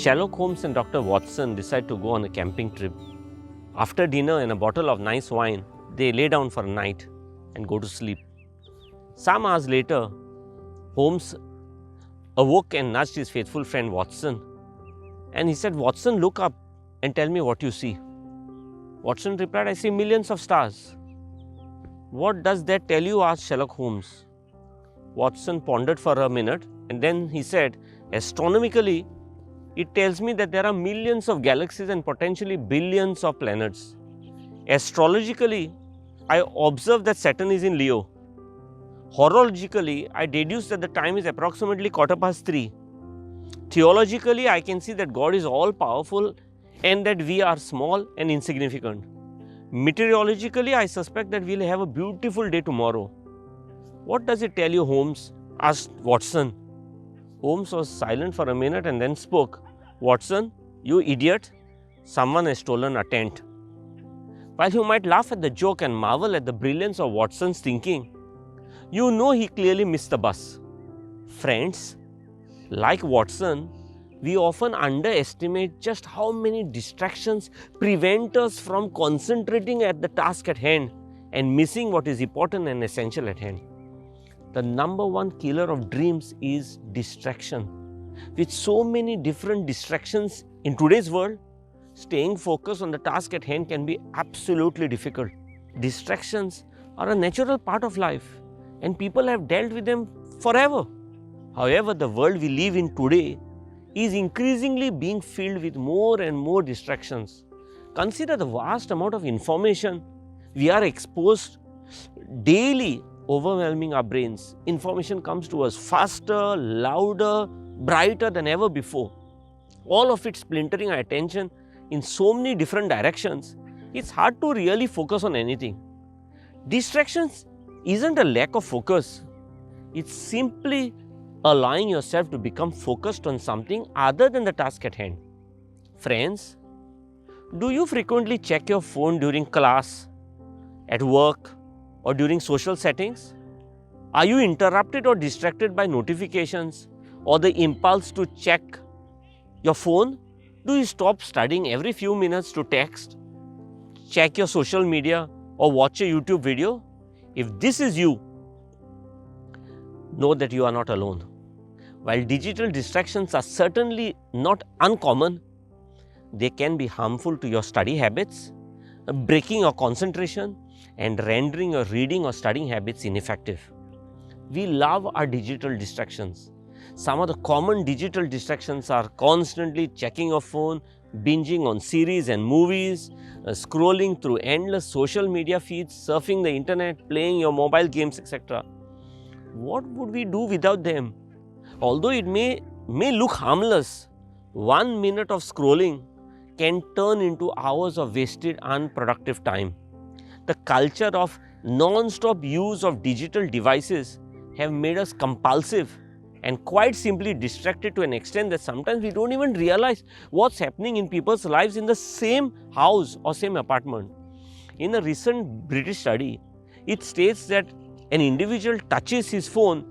Sherlock Holmes and Dr. Watson decide to go on a camping trip. After dinner and a bottle of nice wine, they lay down for a night and go to sleep. Some hours later, Holmes awoke and nudged his faithful friend Watson. And he said, "Watson, look up and tell me what you see." Watson replied, "I see millions of stars." "What does that tell you?" asked Sherlock Holmes. Watson pondered for a minute and then he said, "Astronomically, it tells me that there are millions of galaxies and potentially billions of planets. Astrologically, I observe that Saturn is in Leo. Horologically, I deduce that the time is approximately 3:15. Theologically, I can see that God is all powerful and that we are small and insignificant. Meteorologically, I suspect that we will have a beautiful day tomorrow." "What does it tell you, Holmes?" asked Watson. Holmes was silent for a minute and then spoke. "Watson, you idiot, someone has stolen a tent." While you might laugh at the joke and marvel at the brilliance of Watson's thinking, you know he clearly missed the bus. Friends, like Watson, we often underestimate just how many distractions prevent us from concentrating at the task at hand and missing what is important and essential at hand. The number one killer of dreams is distraction. With so many different distractions in today's world, staying focused on the task at hand can be absolutely difficult. Distractions are a natural part of life and people have dealt with them forever. However, the world we live in today is increasingly being filled with more and more distractions. Consider the vast amount of information we are exposed daily, overwhelming our brains. Information comes to us faster, louder, brighter than ever before. All of it splintering our attention in so many different directions, it's hard to really focus on anything. Distractions isn't a lack of focus. It's simply allowing yourself to become focused on something other than the task at hand. Friends, do you frequently check your phone during class, at work, or during social settings? Are you interrupted or distracted by notifications or the impulse to check your phone? Do you stop studying every few minutes to text, check your social media, or watch a YouTube video? If this is you, know that you are not alone. While digital distractions are certainly not uncommon, they can be harmful to your study habits, breaking your concentration, and rendering your reading or studying habits ineffective. We love our digital distractions. Some of the common digital distractions are constantly checking your phone, binging on series and movies, scrolling through endless social media feeds, surfing the internet, playing your mobile games, etc. What would we do without them? Although it may look harmless, 1 minute of scrolling can turn into hours of wasted, unproductive time. The culture of non-stop use of digital devices have made us compulsive and quite simply distracted to an extent that sometimes we don't even realize what's happening in people's lives in the same house or same apartment. In a recent British study, it states that an individual touches his phone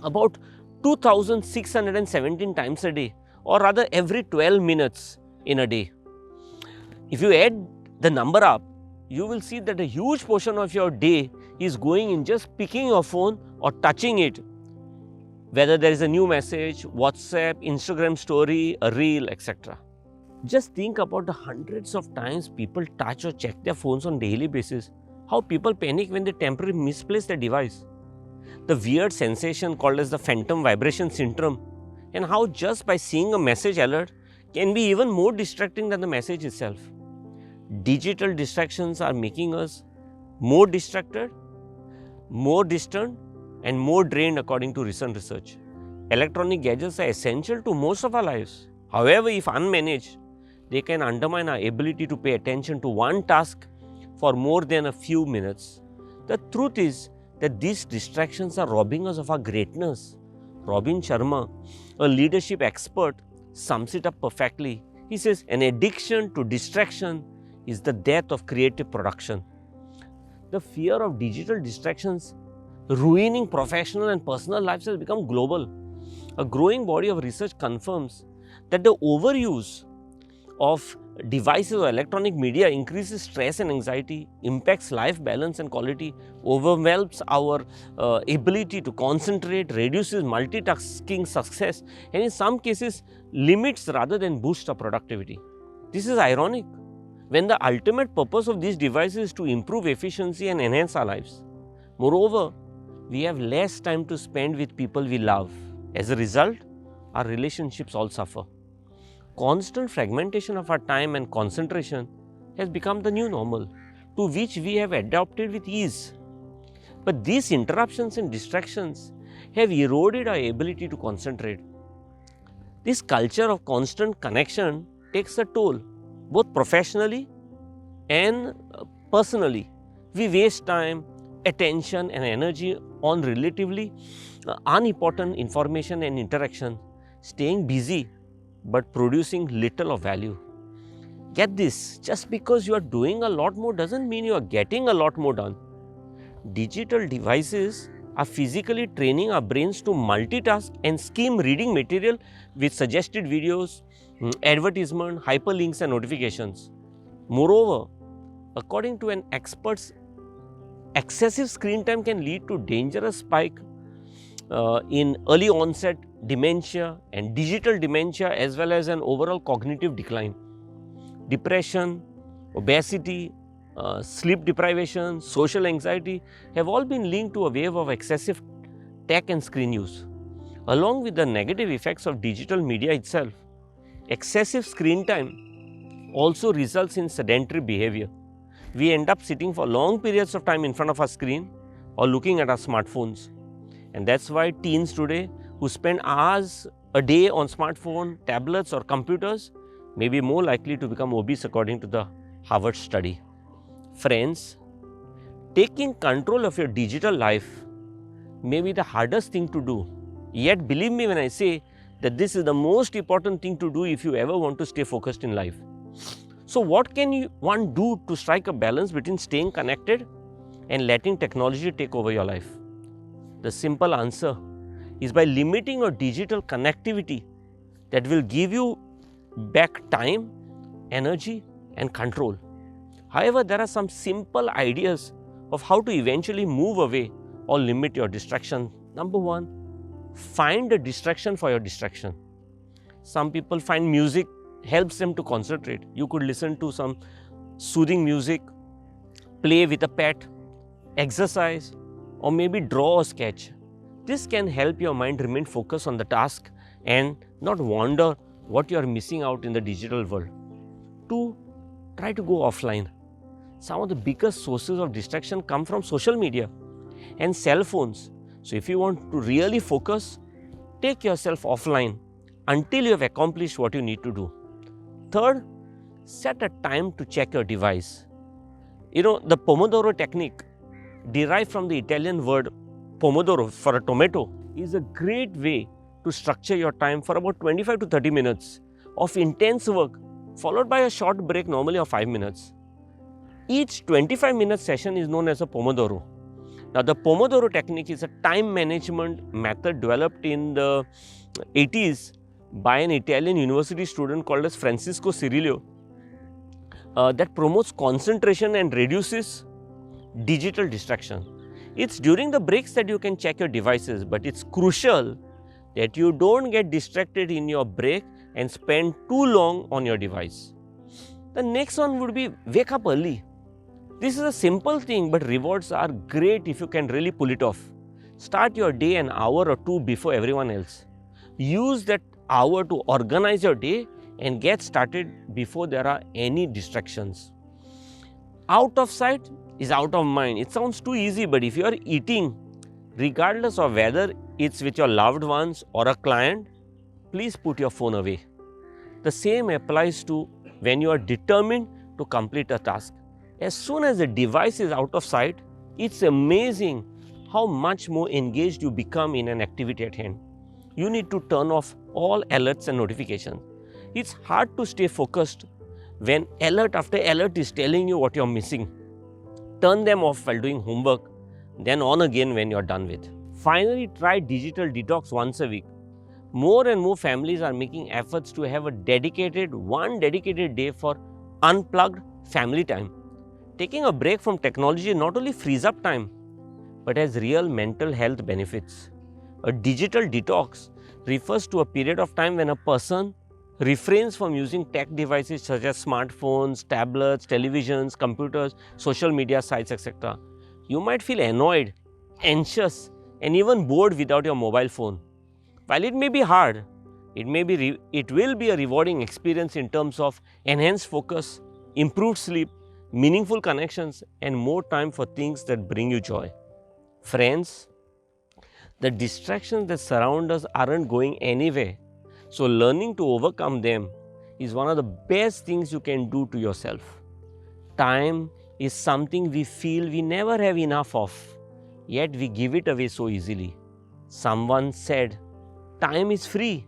about 2,617 times a day, or rather every 12 minutes in a day. If you add the number up, you will see that a huge portion of your day is going in just picking your phone or touching it, whether there is a new message, WhatsApp, Instagram story, a reel, etc. Just think about the hundreds of times people touch or check their phones on a daily basis, how people panic when they temporarily misplace their device, the weird sensation called as the phantom vibration syndrome, and how just by seeing a message alert can be even more distracting than the message itself. Digital distractions are making us more distracted, more distant, and more drained according to recent research. Electronic gadgets are essential to most of our lives. However, if unmanaged, they can undermine our ability to pay attention to one task for more than a few minutes. The truth is that these distractions are robbing us of our greatness. Robin Sharma, a leadership expert, sums it up perfectly. He says, "An addiction to distraction is the death of creative production." The fear of digital distractions ruining professional and personal lives has become global. A growing body of research confirms that the overuse of devices or electronic media increases stress and anxiety, impacts life balance and quality, overwhelms our ability to concentrate, reduces multitasking success, and in some cases limits rather than boosts our productivity. This is ironic when the ultimate purpose of these devices is to improve efficiency and enhance our lives. Moreover, we have less time to spend with people we love. As a result, our relationships all suffer. Constant fragmentation of our time and concentration has become the new normal, to which we have adapted with ease. But these interruptions and distractions have eroded our ability to concentrate. This culture of constant connection takes a toll, both professionally and personally. We waste time, attention, and energy on relatively unimportant information and interaction, staying busy but producing little of value. Get this, just because you are doing a lot more doesn't mean you are getting a lot more done. Digital devices are physically training our brains to multitask and skim reading material with suggested videos, advertisement, hyperlinks and notifications. Moreover, according to an expert, excessive screen time can lead to dangerous spike in early onset dementia and digital dementia, as well as an overall cognitive decline. Depression, obesity, sleep deprivation, social anxiety have all been linked to a wave of excessive tech and screen use. Along with the negative effects of digital media itself, excessive screen time also results in sedentary behavior. We end up sitting for long periods of time in front of our screen or looking at our smartphones. And that's why teens today who spend hours a day on smartphone, tablets or computers may be more likely to become obese, according to the Harvard study. Friends, taking control of your digital life may be the hardest thing to do. Yet believe me when I say that this is the most important thing to do if you ever want to stay focused in life. So what can one do to strike a balance between staying connected and letting technology take over your life? The simple answer is by limiting your digital connectivity that will give you back time, energy and control. However, there are some simple ideas of how to eventually move away or limit your distraction. Number one, find a distraction for your distraction. Some people find music helps them to concentrate. You could listen to some soothing music, play with a pet, exercise, or maybe draw a sketch. This can help your mind remain focused on the task and not wonder what you are missing out in the digital world. 2. Try to go offline. Some of the biggest sources of distraction come from social media and cell phones. So if you want to really focus, take yourself offline until you have accomplished what you need to do. 3rd, set a time to check your device. The Pomodoro technique, derived from the Italian word pomodoro for a tomato, is a great way to structure your time for about 25 to 30 minutes of intense work, followed by a short break, normally of 5 minutes. Each 25-minute session is known as a Pomodoro. Now, the Pomodoro technique is a time management method developed in the 80s by an Italian university student called as Francisco Cirillo that promotes concentration and reduces digital distraction. It's during the breaks that you can check your devices, but it's crucial that you don't get distracted in your break and spend too long on your device. The next one would be wake up early. This is a simple thing, but rewards are great if you can really pull it off. Start your day an hour or two before everyone else. Use that hour to organize your day and get started before there are any distractions. Out of sight is out of mind. It sounds too easy, but if you are eating, regardless of whether it's with your loved ones or a client, please put your phone away. The same applies to when you are determined to complete a task. As soon as the device is out of sight, it's amazing how much more engaged you become in an activity at hand. You need to turn off all alerts and notifications. It's hard to stay focused when alert after alert is telling you what you're missing. Turn them off while doing homework, then on again when you're done with. Finally, try digital detox once a week. More and more families are making efforts to have one dedicated day for unplugged family time. Taking a break from technology not only frees up time, but has real mental health benefits. A digital detox refers to a period of time when a person refrains from using tech devices such as smartphones, tablets, televisions, computers, social media sites, etc. You might feel annoyed, anxious, and even bored without your mobile phone. While it may be hard, it will be a rewarding experience in terms of enhanced focus, improved sleep, meaningful connections, and more time for things that bring you joy. Friends, the distractions that surround us aren't going anywhere. So, learning to overcome them is one of the best things you can do to yourself. Time is something we feel we never have enough of, yet we give it away so easily. Someone said, time is free,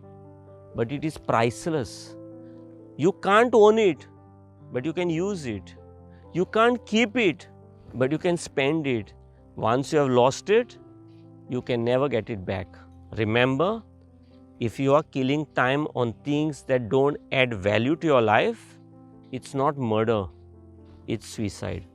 but it is priceless. You can't own it, but you can use it. You can't keep it, but you can spend it. Once you have lost it, you can never get it back. Remember, if you are killing time on things that don't add value to your life, it's not murder, it's suicide.